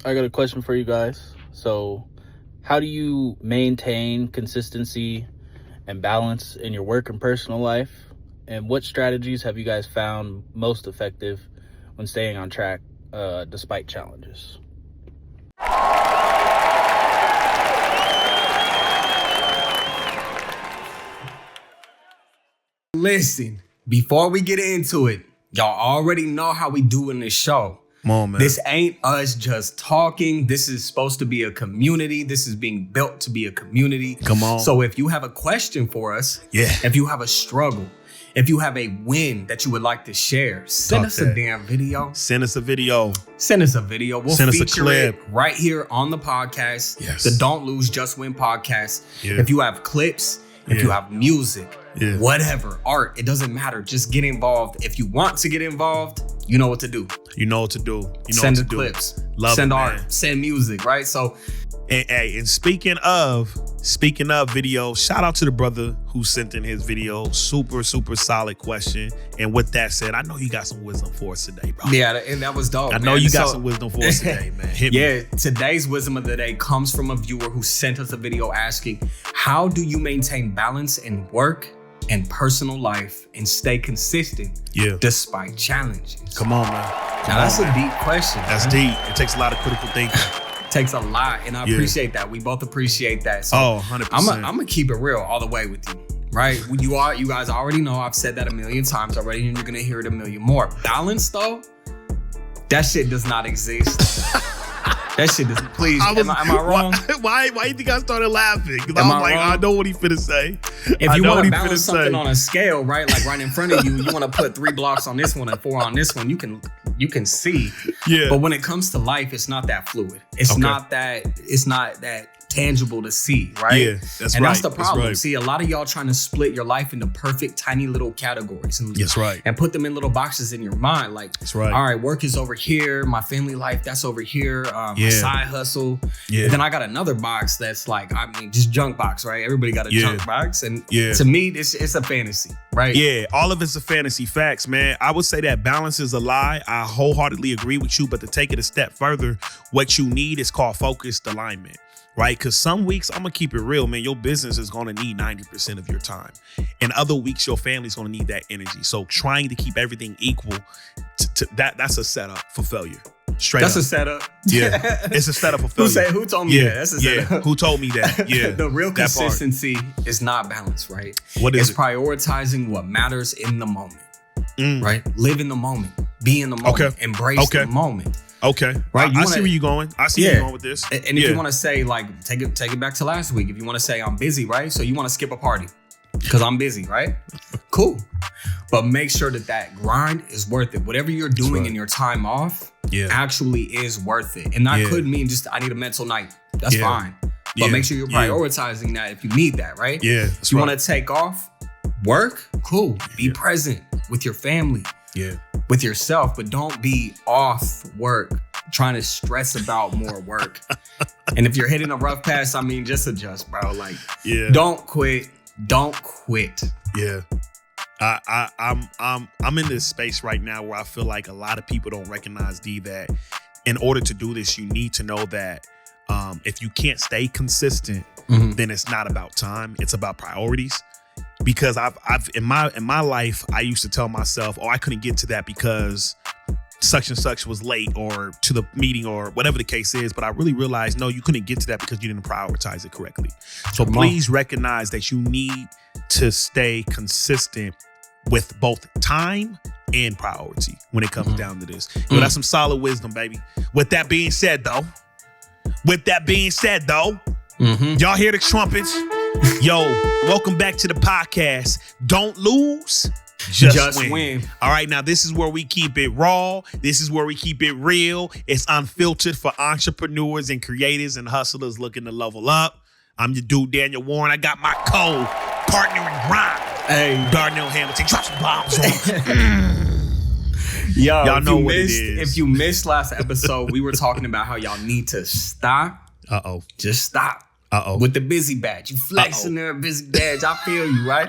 I got a question for you guys. So, how do you maintain consistency and balance in your work and personal life? And what strategies have you guys found most effective when staying on track despite challenges? Listen, before we get into it, y'all already know how we do in this show. Come on, man. This ain't us just talking. This is supposed to be a community. This is being built to be a community. Come on. So if you have a question for us, if you have a struggle, if you have a win that you would like to share, send us a damn video. Send us a video. Send us a video. We'll send us feature a clip it right here on the podcast. Yes. The Don't Lose, Just Win podcast. Yeah. If you have clips, if you have music, whatever, art, it doesn't matter. Just get involved. If you want to get involved, you know what to do. You know what to do. You know send what to the clips. Do. Love send it, art. Man. Send music, right? So, and speaking of video, shout out to the brother who sent in his video. Super solid question. And with that said, I know you got some wisdom for us today, bro. Yeah, and that was dope. I know you got some wisdom for us today, man. Hit me. Today's wisdom of the day comes from a viewer who sent us a video asking, how do you maintain balance in work and personal life and stay consistent despite challenges? Come on, man. That's a deep question. That's deep. It takes a lot of critical thinking. Takes a lot, and I appreciate that. We both appreciate that. So 100%. I'm gonna keep it real all the way with you, right? You guys already know I've said that a million times already, and you're gonna hear it a million more. Balance, though, that shit does not exist. That shit doesn't. Please, am I wrong? Why you think I started laughing? Because I was like, wrong? I know what he finna say. If you want to balance something on a scale, right, like right in front of you, you want to put 3 blocks on this one and 4 on this one. You can see. Yeah. But when it comes to life, it's not that fluid. It's not that tangible to see, right? Yeah, that's and right. That's the problem. Right. See, a lot of y'all trying to split your life into perfect, tiny little categories. And, that's right. And put them in little boxes in your mind. Like, that's right. All right, work is over here. My family life, that's over here. My side hustle. Yeah. And then I got another box that's like, just junk box, right? Everybody got a junk box. And to me, it's a fantasy, right? Yeah, all of it's a fantasy. Facts, man. I would say that balance is a lie. I wholeheartedly agree with you. But to take it a step further, what you need is called focused alignment. Right? Because some weeks, I'm going to keep it real, man. Your business is going to need 90% of your time. And other weeks, your family's going to need that energy. So trying to keep everything equal, that's a setup for failure. Straight That's up. A setup. Yeah. It's a setup for failure. Who told me that? That's a setup. Who told me that? Yeah. The real consistency is not balance, right? What is it? Prioritizing what matters in the moment, right? Live in the moment. Be in the moment. Embrace the moment. Okay. Right. I see where you're going. I see where you're going with this. And if you want to say, like, take it back to last week. If you want to say I'm busy, right? So you want to skip a party because I'm busy, right? Cool. But make sure that grind is worth it. Whatever you're doing in your time off actually is worth it. And that could mean just I need a mental night. That's fine. But make sure you're prioritizing that if you need that, right? Yeah. If you want to take off work, cool. Be present with your family. Yeah. With yourself, but don't be off work trying to stress about more work. And if you're hitting a rough patch, just adjust, bro. Like, don't quit. Yeah. I'm in this space right now where I feel like a lot of people don't recognize that in order to do this, you need to know that if you can't stay consistent, then it's not about time. It's about priorities. Because I've in my life, I used to tell myself, I couldn't get to that because such and such was late or to the meeting or whatever the case is. But I really realized, no, you couldn't get to that because you didn't prioritize it correctly. So please recognize that you need to stay consistent with both time and priority when it comes down to this. Yo, that's some solid wisdom, baby. With that being said, though, y'all hear the trumpets? Yo, welcome back to the podcast. Don't lose, just win. All right, now this is where we keep it raw. This is where we keep it real. It's unfiltered for entrepreneurs and creators and hustlers looking to level up. I'm your dude, Daniel Warren. I got my co-partner in crime, Darnell Hamilton. Drop some bombs on. Yo, y'all know what it is. If you missed last episode, we were talking about how y'all need to stop. Just stop. With the busy badge. You flexing there, busy badge. I feel you, right?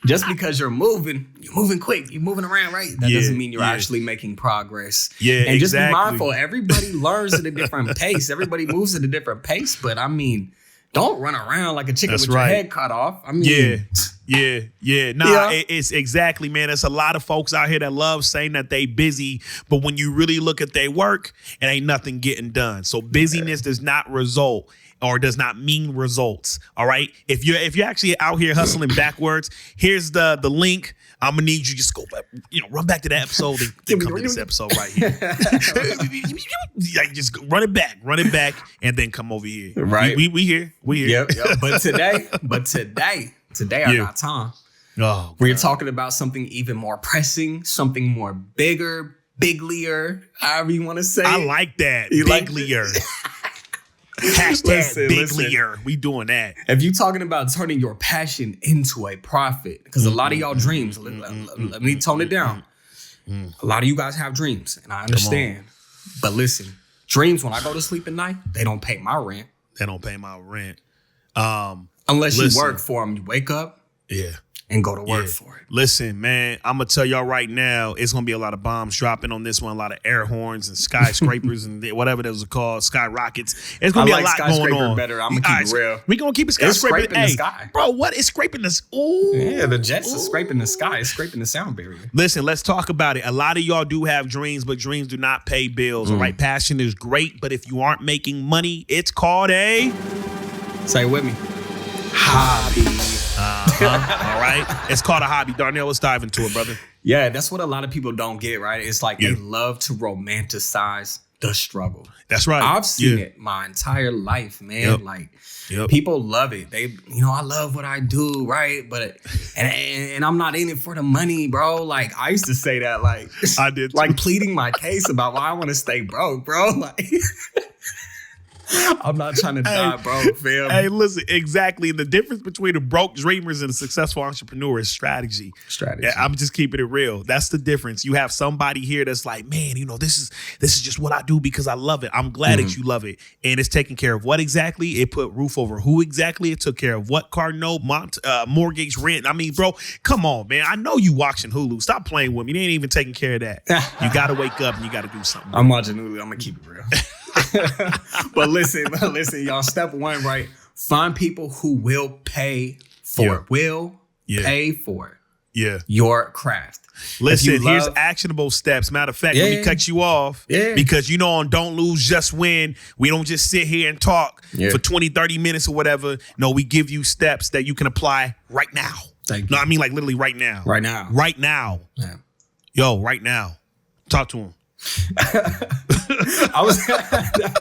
just because you're moving quick, you're moving around, right? That doesn't mean you're actually making progress. Yeah, and just be mindful. Everybody learns at a different pace. Everybody moves at a different pace. But I mean, don't run around like a chicken with your head cut off. I mean, It's exactly, man. There's a lot of folks out here that love saying that they busy, but when you really look at their work, it ain't nothing getting done. So busyness does not result or does not mean results. All right. If you're actually out here hustling backwards, here's the link. I'm gonna need you just go back, run back to that episode and come to this episode right here. Just run it back, and then come over here. Right. We here. Yep. But today I got time. Oh, we're talking about something even more pressing, something more bigger, biglier, however you want to say. I like that. You biglier. Hashtag biglier. We doing that. If you talking about turning your passion into a profit, because a lot of y'all dreams, let me tone it down. A lot of you guys have dreams, and I understand. But listen, dreams, when I go to sleep at night, they don't pay my rent. Unless you work for them. You wake up and go to work for it. Listen, man, I'm going to tell y'all right now, it's going to be a lot of bombs dropping on this one, a lot of air horns and skyscrapers and whatever those are called, skyrockets. It's going to be a lot going on. Better. I'm going to keep it real. We're going to keep it skyscraper. It's scraping the sky. Bro, what is scraping this? Ooh. Yeah, the jets are scraping the sky. It's scraping the sound barrier. Listen, let's talk about it. A lot of y'all do have dreams, but dreams do not pay bills. All right, passion is great, but if you aren't making money, it's called a... Say it with me. Hobby. All right. It's called a hobby. Darnell, let's dive into it, brother. Yeah, that's what a lot of people don't get, right? It's like they love to romanticize the struggle. That's right. I've seen it my entire life, man. People love it. They, I love what I do, right? But and I'm not in it for the money, bro. Like I used to say that, like I did, like pleading my case about why I want to stay broke, bro. Like. I'm not trying to die, bro, fam. Hey, listen, exactly. The difference between the broke dreamers and a successful entrepreneur is strategy. Yeah, I'm just keeping it real. That's the difference. You have somebody here that's like, man, this is just what I do because I love it. I'm glad that you love it. And it's taking care of what exactly? It put roof over who exactly? It took care of what car note, mortgage, rent. I mean, bro, come on, man. I know you watching Hulu. Stop playing with me. They ain't even taking care of that. You got to wake up and you got to do something. I'm watching Hulu. I'm going to keep it real. But listen, y'all. Step one, right? Find people who will pay for it. Pay for it. Your craft. Listen, here's actionable steps. Matter of fact, let me cut you off. Because on Don't Lose, Just Win, we don't just sit here and talk for 20, 30 minutes or whatever. No, we give you steps that you can apply right now. Thank you. No, I mean like literally right now. Right now. Right now. Yeah. Yo, right now. Talk to him.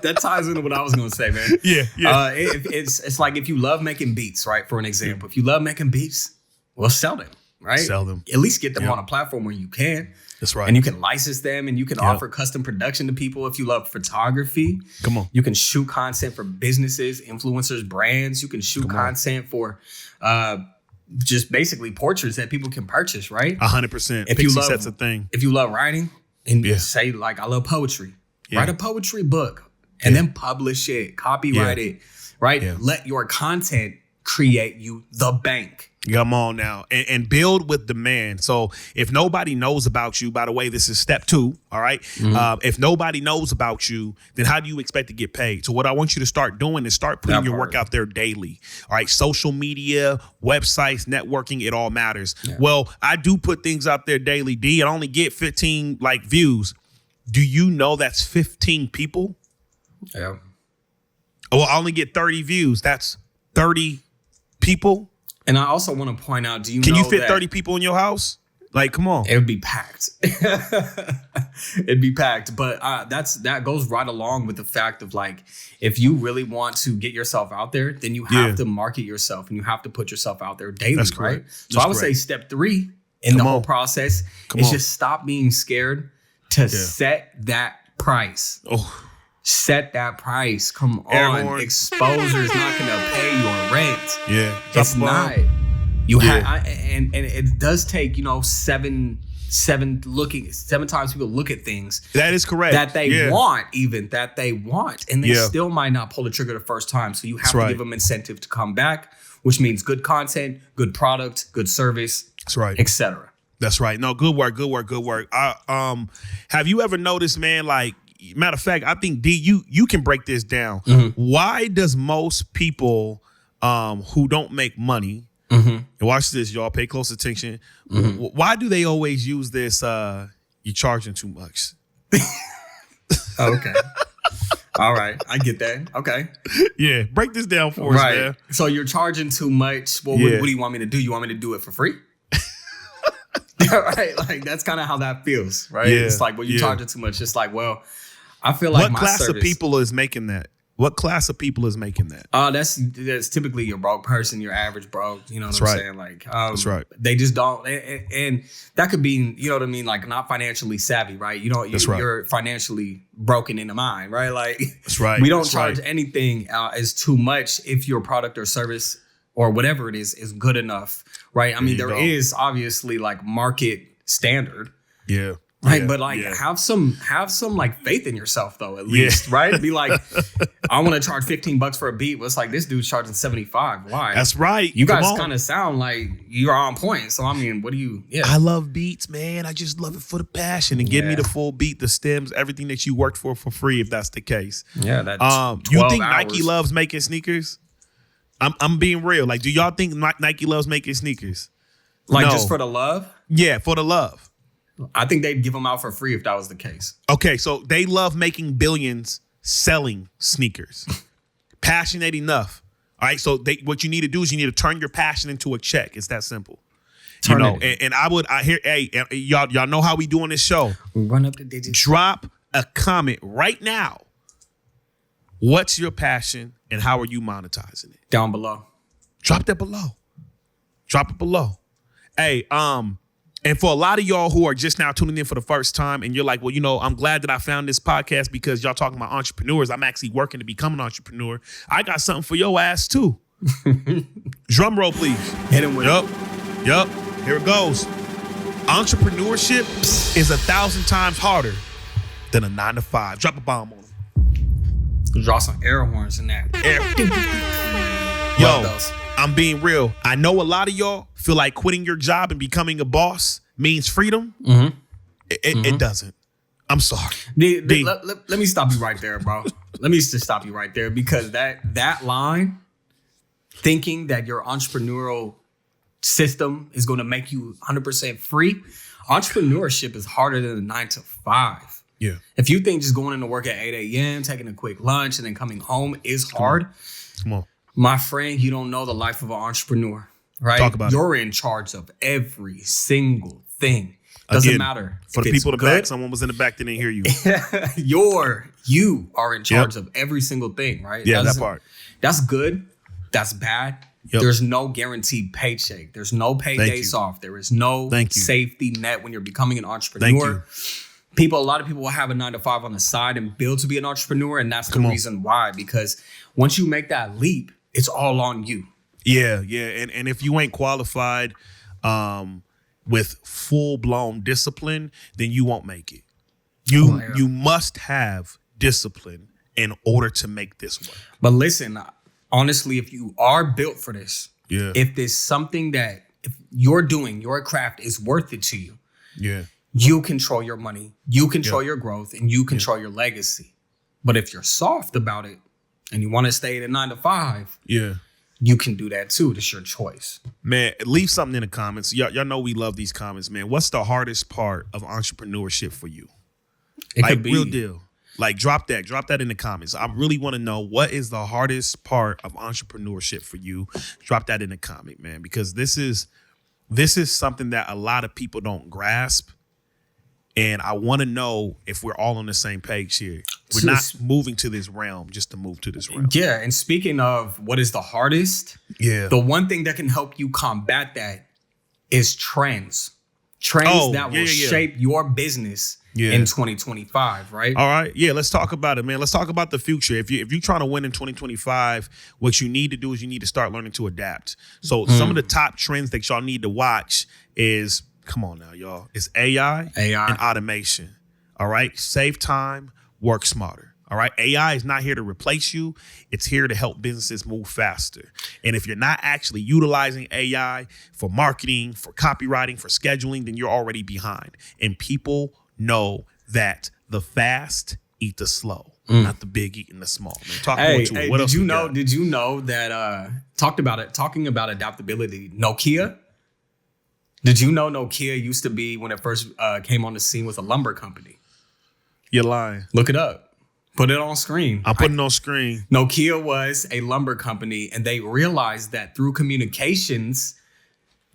That ties into what I was gonna say, man. It's like if you love making beats, right? For an example, if you love making beats, well, sell them, right? Sell them. At least get them on a platform where you can. That's right. And you can license them, and you can offer custom production to people. If you love photography, come on, you can shoot content for businesses, influencers, brands. You can shoot content for just basically portraits that people can purchase, right? 100%. If you love, that's a thing. If you love writing. And say, like, I love poetry. Write a poetry book and then publish it, copyright it, right? Let your content create you the bank. Come on now. And build with demand. So if nobody knows about you, by the way, this is step 2, all right? If nobody knows about you, then how do you expect to get paid? So what I want you to start doing is start putting your work out there daily, all right? Social media, websites, networking, it all matters. Well, I do put things out there daily, D. I only get 15 views. Do you know that's 15 people? Yeah. Well, I only get 30 views. That's 30 people. And I also want to point out, Can you fit 30 people in your house? Like, come on. It would be packed. It'd be packed. But that goes right along with the fact of, like, if you really want to get yourself out there, then you have to market yourself and you have to put yourself out there daily, right? So I would say step 3 in the whole process is just stop being scared to set that price. Set that price. Come on. Exposure's not going to pay your rent. It's not. And it does take, 7 times people look at things. That is correct. That they want. And they still might not pull the trigger the first time. So you have to give them incentive to come back, which means good content, good product, good service, That's right. etc. That's right. No, good work. Have you ever noticed, man, like, matter of fact, I think D, you can break this down. Why does most people who don't make money, and watch this, y'all, pay close attention. Why do they always use this you're charging too much? Okay. All right. I get that. Okay. Yeah. Break this down for us, man. So you're charging too much. Well, what do you want me to do? You want me to do it for free? Right. Like, that's kind of how that feels, right? Yeah. It's like, well, you're charging too much. It's like, well, I feel like what class of people is making that? What class of people is making that? That's typically your broke person, your average broke. You know what I'm saying? Like, that's right. They just don't, and that could be, you know what I mean? Like, not financially savvy, right? You know, you're financially broken in the mind, right? Like, that's right. We don't charge anything as too much if your product or service or whatever it is good enough, right? I mean, there is obviously like market standard. Yeah. Right, but like have some like faith in yourself though, at least, right? Be like, I want to charge $15 for a beat. Well, it's like this dude's charging 75. Why? That's right. You guys kind of sound like you're on point. So I mean, what do you? Yeah, I love beats, man. I just love it for the passion and give me the full beat, the stems, everything that you worked for free. If that's the case, yeah. That's you think Nike loves making sneakers? I'm being real. Like, do y'all think Nike loves making sneakers? Like just for the love? Yeah, for the love. I think they'd give them out for free if that was the case. Okay, so they love making billions selling sneakers. Passionate enough. All right, so what you need to do is you need to turn your passion into a check. It's that simple. And y'all know how we do on this show. We run up the digits. Drop a comment right now. What's your passion and how are you monetizing it? Down below. Drop that below. Drop it below. Hey, and for a lot of y'all who are just now tuning in for the first time and you're like, well, you know, I'm glad that I found this podcast because y'all talking about entrepreneurs. I'm actually working to become an entrepreneur. I got something for your ass too. Drum roll, please. Hit him with it. Yup. Here it goes. Entrepreneurship is 1,000 times harder than a 9-to-5. Drop a bomb on them. Draw some air horns in that. Yo, I'm being real. I know a lot of y'all feel like quitting your job and becoming a boss means freedom. It doesn't. I'm sorry. Let me stop you right there, bro. Let me just stop you right there because that line, thinking that your entrepreneurial system is going to make you 100% free, entrepreneurship is harder than a 9-to-5. Yeah. If you think just going into work at 8 a.m., taking a quick lunch, and then coming home is hard, come on, my friend, you don't know the life of an entrepreneur, right? Talk about You're in charge of every single thing. Doesn't matter. For the people in the back, someone was in the back that didn't hear you. You are in charge of every single thing, right? Yeah, that part. That's good. That's bad. Yep. There's no guaranteed paycheck. There's no pay days off. There is no safety net when you're becoming an entrepreneur. A lot of people will have a 9-to-5 on the side and build to be an entrepreneur. And that's the reason why, because once you make that leap, it's all on you. Yeah. And if you ain't qualified with full-blown discipline, then you won't make it. You must have discipline in order to make this work. But listen, honestly, if you are built for this, if there's something that if you're doing, your craft is worth it to you, you control your money, you control your growth, and you control your legacy. But if you're soft about it and you want to stay at a 9-to-5, you can do that too. It's your choice. Man, leave something in the comments. Y'all know we love these comments, man. What's the hardest part of entrepreneurship for you? It could be real deal. Like, drop that in the comments. I really want to know what is the hardest part of entrepreneurship for you. Drop that in the comment, man, because this is something that a lot of people don't grasp. And I want to know if we're all on the same page here. We're not moving to this realm just to move to this realm. Yeah. And speaking of what is the hardest, the one thing that can help you combat that is trends. Trends that will shape your business in 2025, right? All right. Yeah, let's talk about it, man. Let's talk about the future. If you're trying to win in 2025, what you need to do is you need to start learning to adapt. So some of the top trends that y'all need to watch is, come on now, y'all. It's AI and automation. All right. Save time, work smarter. All right. AI is not here to replace you. It's here to help businesses move faster. And if you're not actually utilizing AI for marketing, for copywriting, for scheduling, then you're already behind. And people know that the fast eat the slow, not the big eating the small. Man, talk more to it. What else Did you know that talking about adaptability, Nokia? Did you know Nokia used to be, when it first came on the scene, was a lumber company? You're lying. Look it up. Put it on screen. I'm putting it on screen. Nokia was a lumber company, and they realized that through communications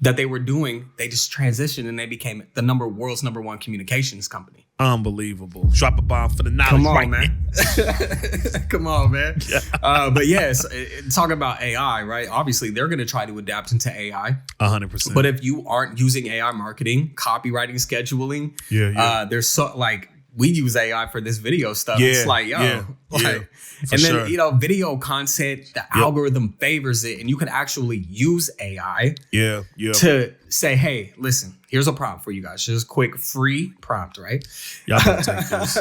that they were doing, they just transitioned and they became the world's number one communications company. Unbelievable. Drop a bomb for the knowledge. Come on, right man. Come on, man. Yeah. But yes, talk about AI, right? Obviously, they're going to try to adapt into AI. 100%. But if you aren't using AI marketing, copywriting, scheduling, there's so like, we use AI for this video stuff. Yeah, it's like, yo, and then, video content, the algorithm favors it, and you can actually use AI to say, hey, listen, here's a prompt for you guys. Just quick free prompt, right? Y'all better take this.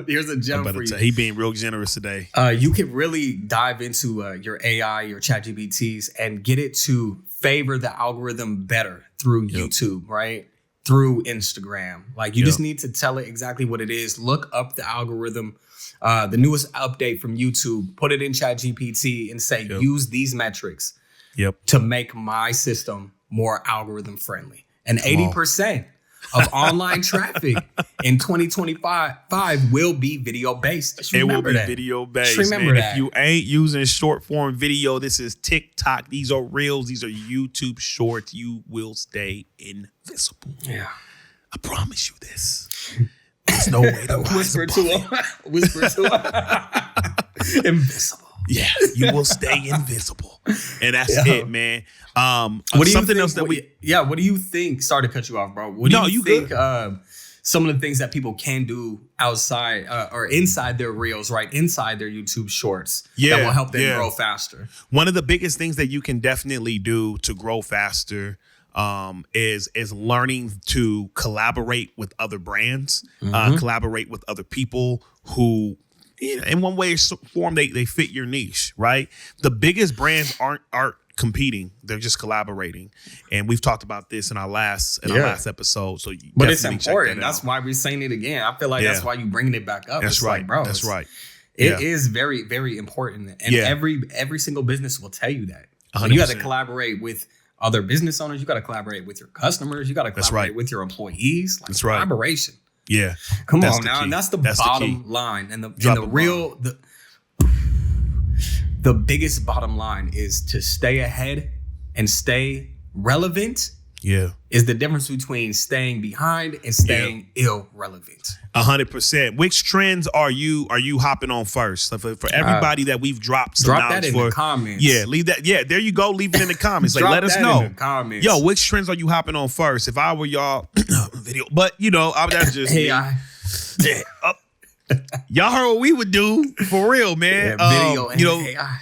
Here's a gem for you. He being real generous today. You can really dive into your AI, your ChatGPTs, and get it to favor the algorithm better through YouTube, right? Through Instagram. Like, you just need to tell it exactly what it is. Look up the algorithm, the newest update from YouTube, put it in ChatGPT and say, use these metrics to make my system more algorithm friendly. And 80% of online traffic in 2025 will be video based. It will be video based. Remember that. If you ain't using short form video, this is TikTok. These are Reels. These are YouTube Shorts. You will stay invisible. Yeah, I promise you this. There's no way to whisper to him. Whisper to him. Invisible. Yeah, you will stay invisible, and that's it, man. What do something else that what do you think? Sorry to cut you off, bro. What do you think? Some of the things that people can do outside or inside their reels, right inside their YouTube Shorts, that will help them grow faster. One of the biggest things that you can definitely do to grow faster is learning to collaborate with other brands, collaborate with other people who, in one way or form, they fit your niche, right? The biggest brands aren't competing; they're just collaborating, and we've talked about this in our last episode. So, but it's important. That's why we're saying it again. I feel like that's why you bringing it back up. That's right, like, bro. That's right. It is very, very important, and every single business will tell you that. So you got to collaborate with other business owners. You got to collaborate with your customers. You got to collaborate with your employees. Like, that's right. Collaboration. Yeah. Come on now. And that's the bottom line. And the biggest bottom line is to stay ahead and stay relevant. Yeah. Is the difference between staying behind and staying irrelevant. 100%. Which trends are you hopping on first? So for everybody that we've dropped some knowledge that in the comments. Yeah, leave that. Yeah, there you go. Leave it in the comments. Like, let us know. In the comments. Yo, which trends are you hopping on first? If I were y'all, video, but that's just AI. Y'all heard what we would do for real, man. Video and AI.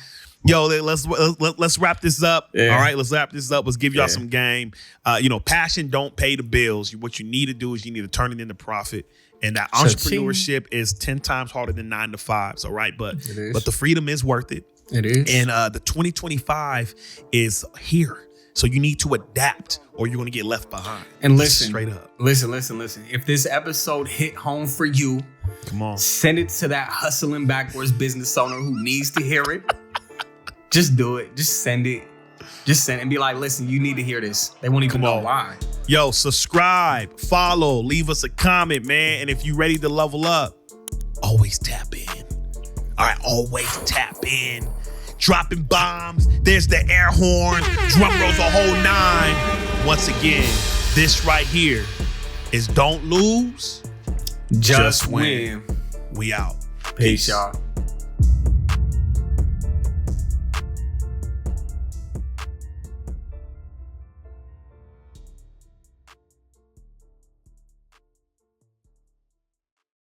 Yo, let's wrap this up. Yeah. All right, let's wrap this up. Let's give y'all some game. Passion don't pay the bills. What you need to do is you need to turn it into profit. And that entrepreneurship is 10 times harder than 9 to 5s. All right, but the freedom is worth it. It is. And the 2025 is here. So you need to adapt or you're going to get left behind. And listen, straight up. Listen. If this episode hit home for you, come on, send it to that hustling backwards business owner who needs to hear it. Just do it. Just send it. Just send it and be like, listen, you need to hear this. They won't even know why. Yo, subscribe, follow, leave us a comment, man. And if you're ready to level up, always tap in. All right, always tap in. Dropping bombs. There's the air horn. Drum rolls a whole 9. Once again, this right here is don't lose, just win. We out. Peace, y'all.